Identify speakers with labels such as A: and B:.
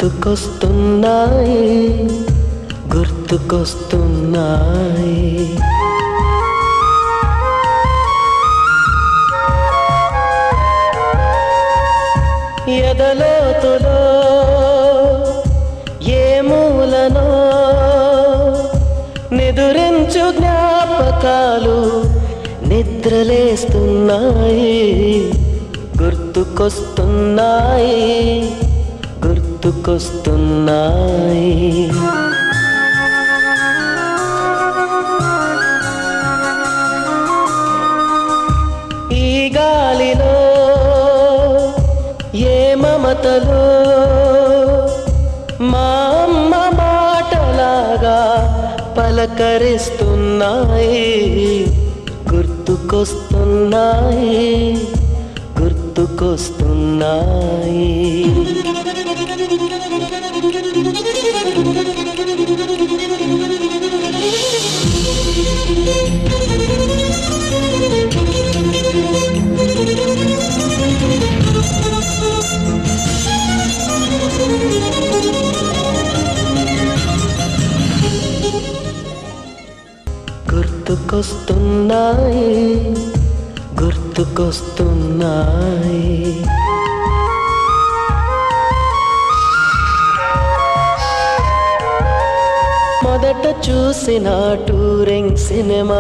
A: గుర్తుకొస్తున్నాయి గుర్తుకొస్తున్నాయి ఎదలోతులో ఏ మూలనో నిదురించు జ్ఞాపకాలు నిద్రలేస్తున్నాయి గుర్తుకొస్తున్నాయి గుర్తుకొస్తున్నాయి ఈ గాలిలో ఏ మమతలో మా అమ్మ మాటలాగా పలకరిస్తున్నాయి గుర్తుకొస్తున్నాయి గుర్తుకొస్తున్నాయి గుర్తుకొస్తున్నాయి గుర్తుకొస్తున్నాయి మొదట చూసిన టూరింగ్ సినిమా